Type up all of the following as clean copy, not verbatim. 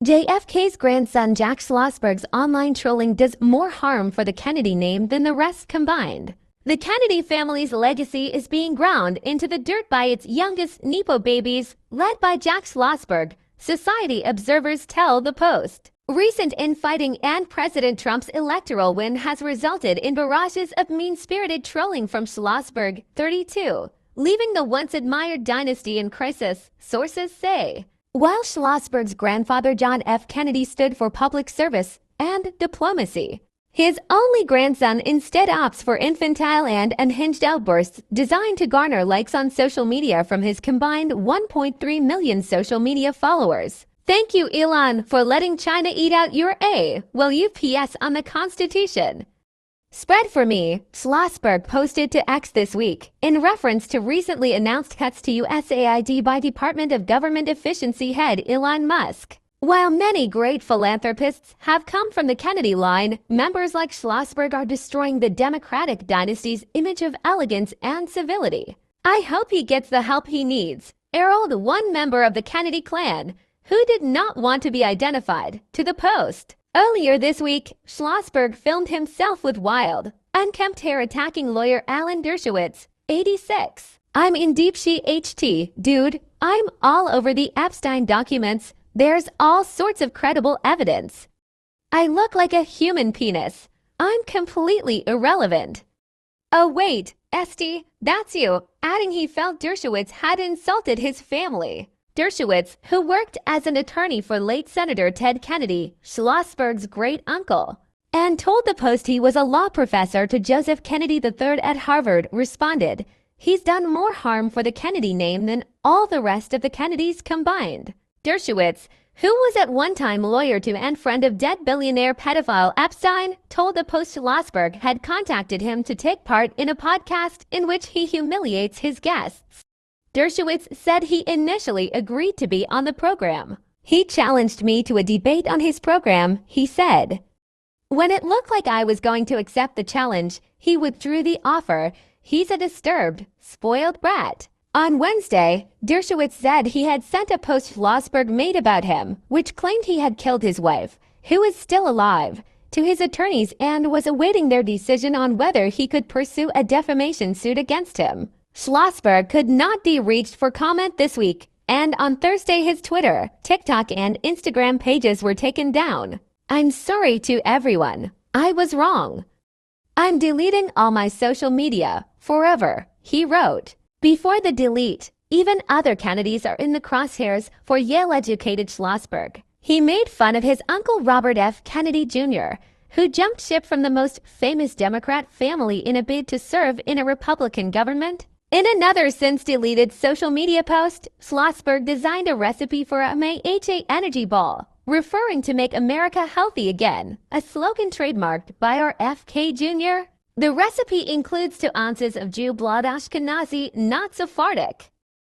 JFK's grandson Jack Schlossberg's online trolling does more harm for the Kennedy name than the rest combined. The Kennedy family's legacy is being ground into the dirt by its youngest nepo babies, led by Jack Schlossberg, society observers tell the Post. Recent infighting and President Trump's electoral win has resulted in barrages of mean-spirited trolling from Schlossberg, 32, leaving the once-admired dynasty in crisis, sources say. While Schlossberg's grandfather John F. Kennedy stood for public service and diplomacy, his only grandson instead opts for infantile and unhinged outbursts designed to garner likes on social media from his combined 1.3 million social media followers. Thank you, Elon, for letting China eat out your A. Will you PS on the Constitution? Spread for me, Schlossberg posted to X this week, in reference to recently announced cuts to USAID by Department of Government Efficiency head Elon Musk. While many great philanthropists have come from the Kennedy line, members like Schlossberg are destroying the Democratic dynasty's image of elegance and civility. I hope he gets the help he needs, heralded one member of the Kennedy clan, who did not want to be identified, to the Post. Earlier this week, Schlossberg filmed himself with wild, unkempt hair attacking lawyer Alan Dershowitz, 86. I'm in deep shit HT, dude. I'm all over the Epstein documents. There's all sorts of credible evidence. I look like a human penis. I'm completely irrelevant. Oh wait, Esty, that's you, adding he felt Dershowitz had insulted his family. Dershowitz, who worked as an attorney for late Senator Ted Kennedy, Schlossberg's great-uncle, and told the Post he was a law professor to Joseph Kennedy III at Harvard, responded, "He's done more harm for the Kennedy name than all the rest of the Kennedys combined." Dershowitz, who was at one time lawyer to and friend of dead billionaire pedophile Epstein, told the Post Schlossberg had contacted him to take part in a podcast in which he humiliates his guests. Dershowitz said he initially agreed to be on the program. He challenged me to a debate on his program, he said. When it looked like I was going to accept the challenge, he withdrew the offer. He's a disturbed, spoiled brat. On Wednesday, Dershowitz said he had sent a post Schlossberg made about him, which claimed he had killed his wife, who is still alive, to his attorneys and was awaiting their decision on whether he could pursue a defamation suit against him. Schlossberg could not be reached for comment this week, and on Thursday his Twitter, TikTok, and Instagram pages were taken down. I'm sorry to everyone. I was wrong. I'm deleting all my social media, forever, he wrote. Before the delete, even other Kennedys are in the crosshairs for Yale-educated Schlossberg. He made fun of his uncle Robert F. Kennedy Jr., who jumped ship from the most famous Democrat family in a bid to serve in a Republican government. In another since-deleted social media post, Schlossberg designed a recipe for a MAHA energy ball, referring to Make America Healthy Again, a slogan trademarked by our FK Jr. The recipe includes 2 ounces of Jew blood Ashkenazi, not Sephardic,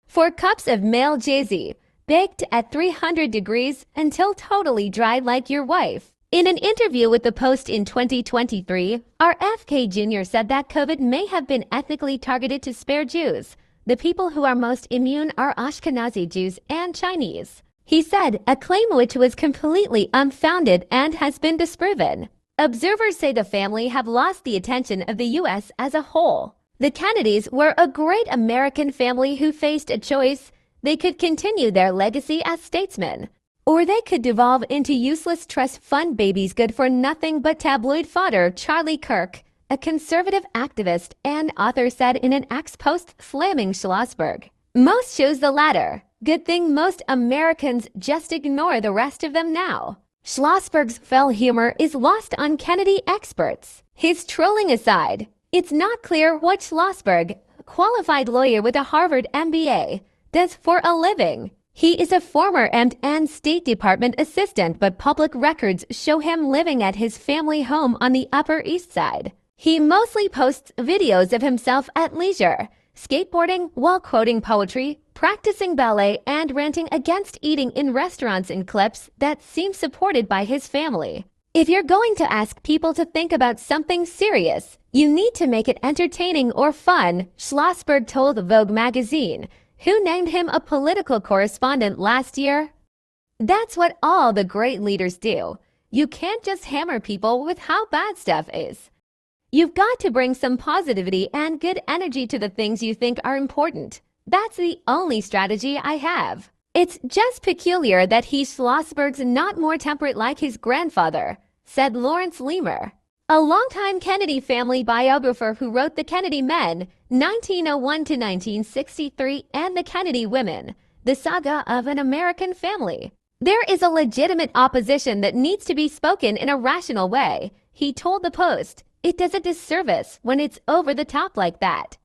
4 cups of male Jay-Z, baked at 300 degrees until totally dry like your wife. In an interview with the Post in 2023, our FK Jr. said that COVID may have been ethnically targeted to spare Jews. The people who are most immune are Ashkenazi Jews and Chinese. He said, a claim which was completely unfounded and has been disproven. Observers say the family have lost the attention of the U.S. as a whole. The Kennedys were a great American family who faced a choice. They could continue their legacy as statesmen, or they could devolve into useless trust fund babies good for nothing but tabloid fodder, Charlie Kirk, a conservative activist and author, said in an X post slamming Schlossberg. Most chose the latter. Good thing most Americans just ignore the rest of them now. Schlossberg's fell humor is lost on Kennedy experts. His trolling aside, it's not clear what Schlossberg, a qualified lawyer with a Harvard MBA, does for a living. He is a former and State Department assistant, but public records show him living at his family home on the Upper East Side. He mostly posts videos of himself at leisure, skateboarding while quoting poetry, practicing ballet, and ranting against eating in restaurants in clips that seem supported by his family. If you're going to ask people to think about something serious, you need to make it entertaining or fun, Schlossberg told Vogue magazine, who named him a political correspondent last year. That's what all the great leaders do. You can't just hammer people with how bad stuff is. You've got to bring some positivity and good energy to the things you think are important. That's the only strategy I have. It's just peculiar that Schlossberg's not more temperate like his grandfather, said Lawrence Leamer, a longtime Kennedy family biographer who wrote The Kennedy Men, 1901 to 1963, and The Kennedy Women, The Saga of an American Family. There is a legitimate opposition that needs to be spoken in a rational way, he told the Post. It does a disservice when it's over the top like that.